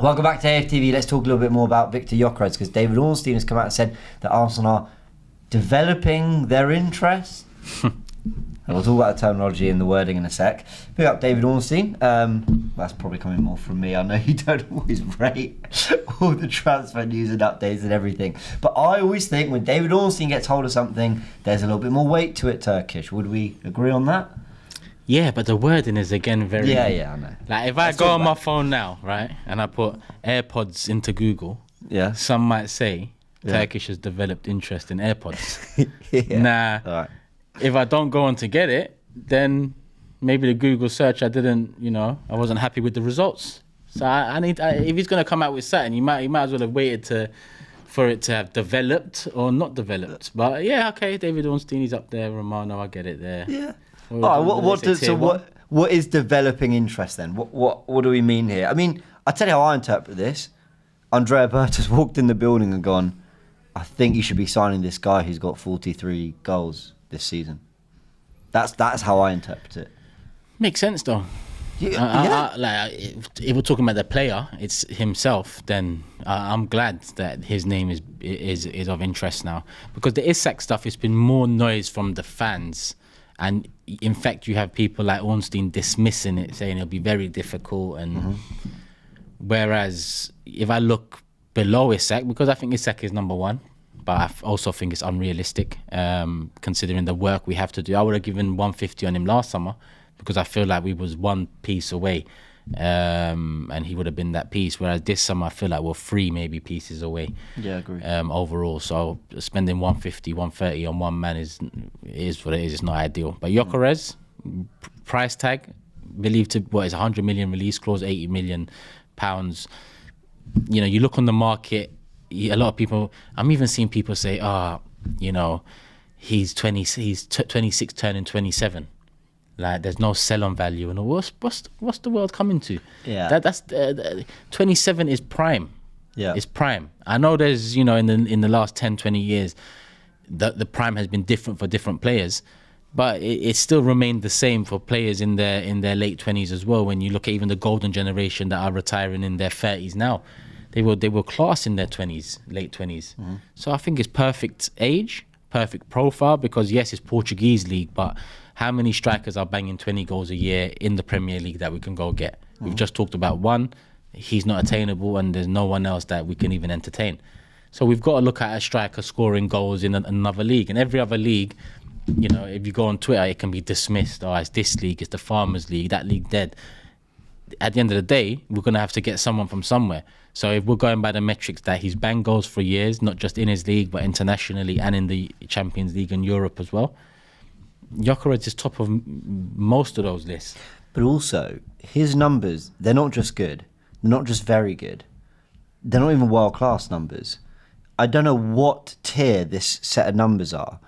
Welcome back to AFTV. Let's talk a little bit more about Viktor Gyokeres, because David Ornstein has come out and said that Arsenal are developing their interest. And we'll talk about the terminology and the wording in a sec. Pick up David Ornstein. That's probably coming more from me. I know you don't always rate all the transfer news and updates and everything. But I always think when David Ornstein gets hold of something, there's a little bit more weight to it, Turkish. Would we agree on that? Yeah, but the wording is again very... Yeah, I know. Like if I go on my phone now, right, and I put AirPods into Google, some might say Turkish has developed interest in AirPods. All right. If I don't go on to get it, then maybe the Google search I wasn't happy with the results. So I need if he's going to come out with something, he might as well have waited for it to have developed or not developed. But yeah, okay, David Ornstein, he's up there. Romano, I get it there. Yeah. What is developing interest then? What do we mean here? I mean, I'll tell you how I interpret this. Andrea Berta's walked in the building and gone, I think you should be signing this guy who's got 43 goals this season. That's how I interpret it. Makes sense though. If we're talking about the player, it's himself, then I'm glad that his name is of interest now, because the Isak stuff has been more noise from the fans, and in fact you have people like Ornstein dismissing it, saying it'll be very difficult, and whereas if I look below Isak, because I think Isak is number one, but I also think it's unrealistic considering the work we have to do. I would have given 150 on him last summer because I feel like we was one piece away and he would have been that piece, whereas this summer I feel like we're 3 maybe pieces away. Yeah, I agree. Overall, so spending 150, 130 on one man is what it is. It's not ideal. But Gyokeres, price tag, believed to, is 100 million release clause, 80 million pounds. You look on the market, a lot of people, I'm even seeing people say, he's 26 turning 27. Like there's no sell-on value, and what's the world coming to? Yeah, that's 27 is prime. Yeah, it's prime. I know there's in the last 10, 20 years, the prime has been different for different players, but it still remained the same for players in their late 20s as well. When you look at even the golden generation that are retiring in their 30s now, they were class in their 20s, late 20s. Mm-hmm. So I think it's perfect age, perfect profile, because yes, it's Portuguese league, but how many strikers are banging 20 goals a year in the Premier League that we can go get? Mm-hmm. We've just talked about one. He's not attainable, and there's no one else that we can even entertain. So we've got to look at a striker scoring goals in another league. And every other league, if you go on Twitter, it can be dismissed. Oh, it's this league, it's the Farmers League, that league dead. At the end of the day, we're going to have to get someone from somewhere. So if we're going by the metrics that he's banged goals for years, not just in his league, but internationally and in the Champions League and Europe as well, Gyokeres is top of most of those lists. But also, his numbers, they're not just good. They're not just very good. They're not even world-class numbers. I don't know what tier this set of numbers are,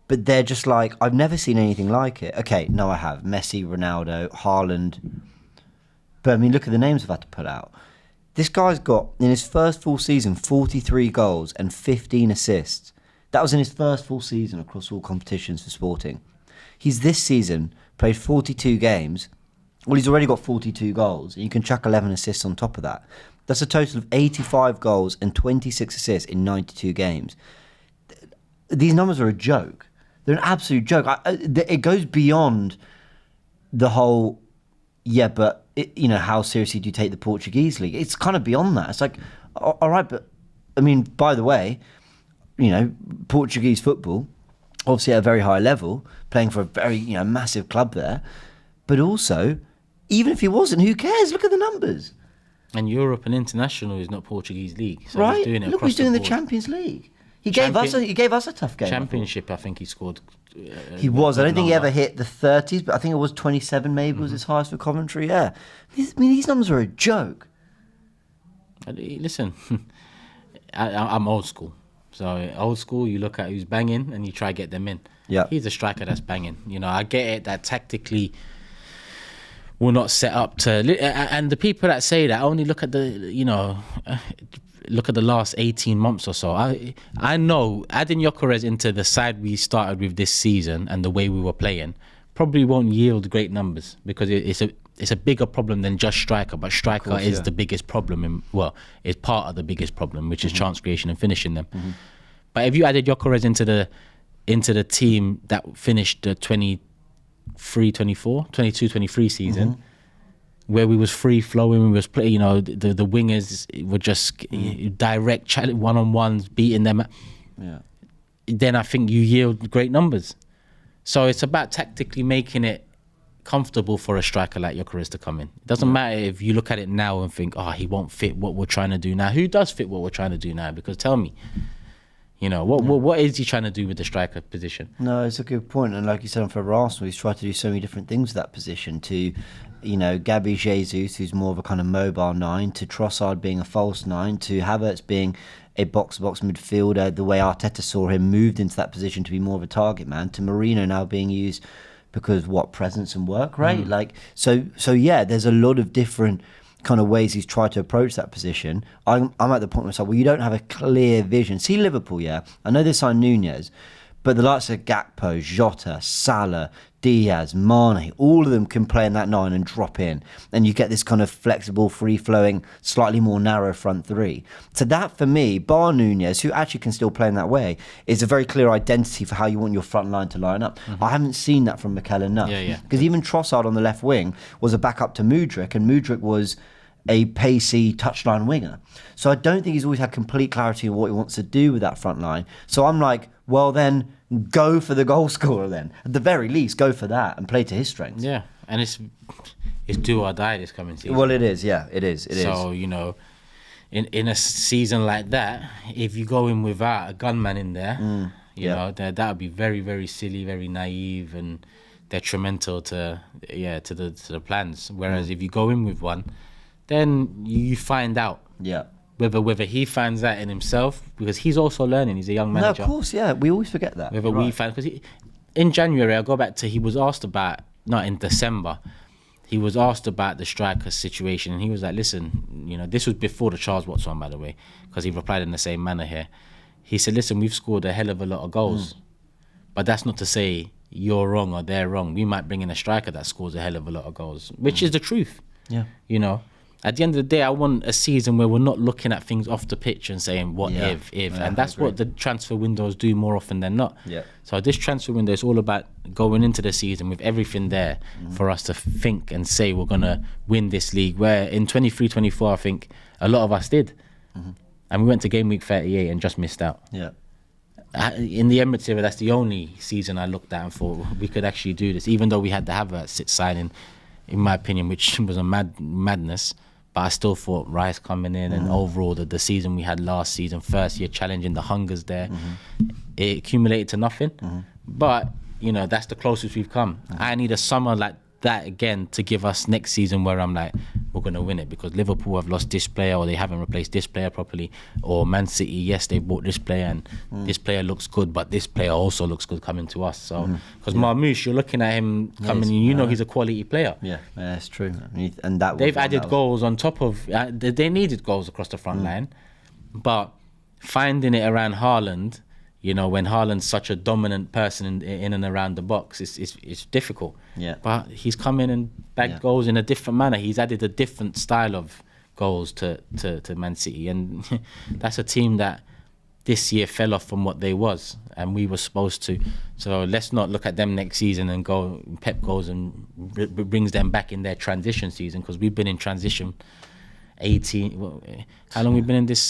but they're just like, I've never seen anything like it. Okay, no, I have. Messi, Ronaldo, Haaland. But, I mean, look at the names I've had to put out. This guy's got, in his first full season, 43 goals and 15 assists. That was in his first full season across all competitions for Sporting. He's this season played 42 games. Well, he's already got 42 goals. And you can chuck 11 assists on top of that. That's a total of 85 goals and 26 assists in 92 games. These numbers are a joke. They're an absolute joke. It goes beyond the whole, but how seriously do you take the Portuguese league? It's kind of beyond that. It's like, all right, but I mean, by the way, Portuguese football, obviously at a very high level, playing for a very massive club there, but also, even if he wasn't, who cares? Look at the numbers. And Europe and international is not Portuguese league, so right? He's doing it. Look, he's doing the Champions League. He gave us a tough game. Championship, I think he scored. He was. I don't think he ever hit the 30s, but I think it was 27. Maybe was his highest for Coventry. Yeah, these numbers are a joke. Listen, I'm old school. So old school, you look at who's banging and you try to get them in. Yeah, he's a striker that's banging. I get it that tactically we're not set up to. And the people that say that only look at the look at the last 18 months or so. I know adding Gyokeres into the side we started with this season and the way we were playing probably won't yield great numbers, because it's it's a bigger problem than just striker, but striker is the biggest problem. Is part of the biggest problem, which is chance creation and finishing them. But if you added Gyokeres into the team that finished the 22-23 season, where we was free flowing, we was playing, the wingers were just direct one-on-ones, beating them. Yeah. Then I think you yield great numbers. So it's about tactically making it comfortable for a striker like Gyokeres to come in. It doesn't matter if you look at it now and think, he won't fit what we're trying to do now. Who does fit what we're trying to do now? Because tell me, what is he trying to do with the striker position? No, it's a good point. And like you said, for Arsenal, he's tried to do so many different things with that position. To, Gabi Jesus, who's more of a kind of mobile 9, to Trossard being a false 9, to Havertz being a box-to-box midfielder, the way Arteta saw him moved into that position to be more of a target man, to Marino now being used because presence and work rate. So yeah, there's a lot of different kind of ways he's tried to approach that position. I'm at the point myself where you don't have a clear vision. See Liverpool, yeah, I know they signed Nunez, but the likes of Gakpo, Jota, Salah, Diaz, Mane, all of them can play in that 9 and drop in, and you get this kind of flexible, free-flowing, slightly more narrow front three. So that, for me, bar Nunez, who actually can still play in that way, is a very clear identity for how you want your front line to line up. I haven't seen that from Mikel enough. Because even Trossard on the left wing was a backup to Mudryk, and Mudryk was a pacey touchline winger. So I don't think he's always had complete clarity of what he wants to do with that front line. So I'm like, well then, go for the goal scorer then. At the very least, go for that and play to his strengths. Yeah, and it's do or die this coming season. Well, it is, yeah, it is. So, in a season like that, if you go in without a gunman in there, that would be very, very silly, very naive and detrimental to the plans. Whereas if you go in with one, then you find out. Yeah. Whether he finds that in himself, because he's also learning. He's a young manager. No, of course, yeah. We always forget that. Whether we find, because in January, I'll go back to, he was asked about, not in December, he was asked about the striker situation, and he was like, listen, this was before the Charles Watts one, by the way, because he replied in the same manner here. He said, listen, we've scored a hell of a lot of goals, but that's not to say you're wrong or they're wrong. We might bring in a striker that scores a hell of a lot of goals, which is the truth. Yeah. At the end of the day, I want a season where we're not looking at things off the pitch and saying, what if, and that's what the transfer windows do more often than not. Yeah. So this transfer window is all about going into the season with everything there for us to think and say we're going to win this league, where in 23-24, I think a lot of us did. And we went to game week 38 and just missed out. Yeah. In the Emirates era, that's the only season I looked at and thought we could actually do this, even though we had the Havertz signing, in my opinion, which was a madness. But I still thought Rice coming in and overall the season we had last season, first year challenging, the hunger's there. It accumulated to nothing. But, that's the closest we've come. I need a summer like that again to give us next season where I'm like, we're going to win it, because Liverpool have lost this player or they haven't replaced this player properly, or Man City, yes, they bought this player and this player looks good, but this player also looks good coming to us. So because Marmoush, you're looking at him coming and he's a quality player. Yeah, that's true. And that they've added goals on top of they needed goals across the front line, but finding it around Haaland, when Haaland's such a dominant person in and around the box, it's difficult. Yeah. But he's come in and bagged goals in a different manner. He's added a different style of goals to Man City. And that's a team that this year fell off from what they was. And we were supposed to. So let's not look at them next season and go, Pep goes and brings them back in their transition season, because we've been in transition 18. How long we been in this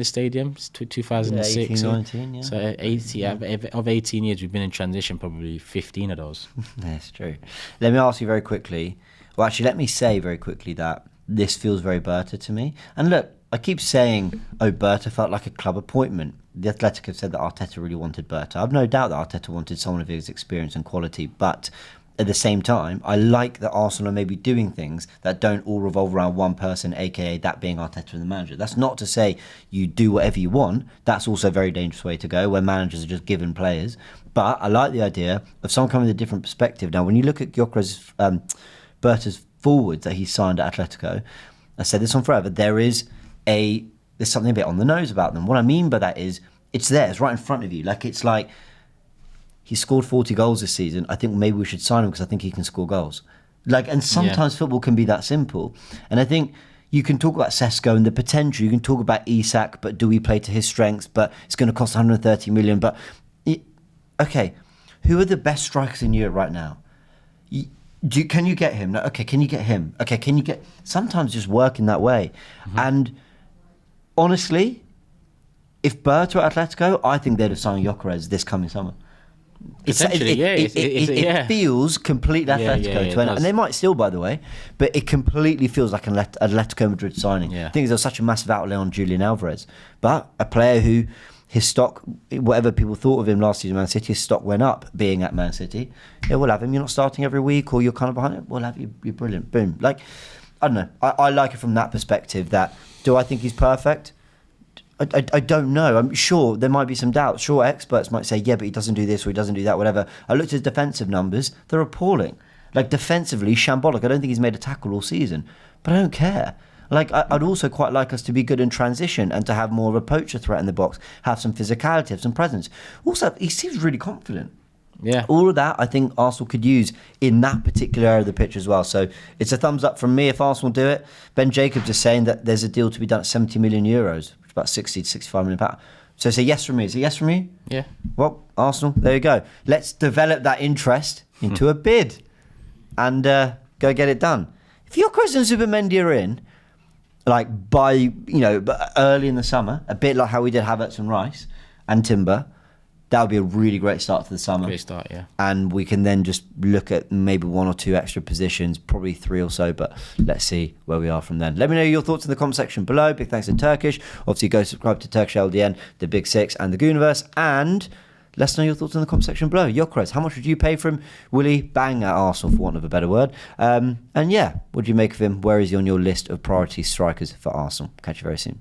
stadium? It's 2006. 18, 19, yeah. So 80 of 18 years, we've been in transition probably 15 of those. That's true. Let me ask you very quickly. Well, actually, let me say very quickly that this feels very Berta to me. And look, I keep saying, Berta felt like a club appointment. The Athletic have said that Arteta really wanted Berta. I've no doubt that Arteta wanted someone of his experience and quality, but at the same time, I like that Arsenal are maybe doing things that don't all revolve around one person, aka that being Arteta and the manager. That's not to say you do whatever you want. That's also a very dangerous way to go, where managers are just given players. But I like the idea of someone coming with a different perspective. Now, when you look at Gyokeres, Berta's forwards that he signed at Atletico, I said this on forever, there's something a bit on the nose about them. What I mean by that is, it's there, it's right in front of you. It's like, he scored 40 goals this season. I think maybe we should sign him because I think he can score goals. And sometimes football can be that simple. And I think you can talk about Sesko and the potential. You can talk about Isak, but do we play to his strengths? But it's going to cost 130 million. But okay, who are the best strikers in Europe right now? Can you get him? No, okay, can you get him? Okay, can you get... Sometimes just work in that way. Mm-hmm. And honestly, if Bert were Atletico, I think they'd have signed Gyokeres this coming summer. It feels completely Atletico to end, and they might still, by the way, but it completely feels like an Atletico Madrid signing. Yeah. I think there's such a massive outlay on Julian Alvarez, but a player who his stock, whatever people thought of him last season at Man City, his stock went up being at Man City. Yeah, we'll have him. You're not starting every week, or you're kind of behind it. We'll have you. You're brilliant. Boom. I don't know. I like it from that perspective. That do I think he's perfect? I don't know. I'm sure there might be some doubts. Sure, experts might say, yeah, but he doesn't do this or he doesn't do that, whatever. I looked at his defensive numbers. They're appalling. Defensively, shambolic. I don't think he's made a tackle all season. But I don't care. I'd also quite like us to be good in transition and to have more of a poacher threat in the box, have some physicality, have some presence. Also, he seems really confident. Yeah. All of that, I think Arsenal could use in that particular area of the pitch as well. So it's a thumbs up from me if Arsenal do it. Ben Jacobs is saying that there's a deal to be done at 70 million euros, which is about 60 to 65 million pounds. So it's a yes from me. Is it yes from you? Yeah. Well, Arsenal, there you go. Let's develop that interest into a bid and go get it done. If Gyokeres and Zubimendi are in, by early in the summer, a bit like how we did Havertz and Rice and Timber, that would be a really great start to the summer. Great start, yeah. And we can then just look at maybe one or two extra positions, probably three or so, but let's see where we are from then. Let me know your thoughts in the comment section below. Big thanks to Turkish. Obviously, go subscribe to Turkish LDN, the Big Six, and the Gooniverse. And let's know your thoughts in the comment section below. Gyokeres, how much would you pay for him? Will he bang at Arsenal, for want of a better word? And yeah, what do you make of him? Where is he on your list of priority strikers for Arsenal? Catch you very soon.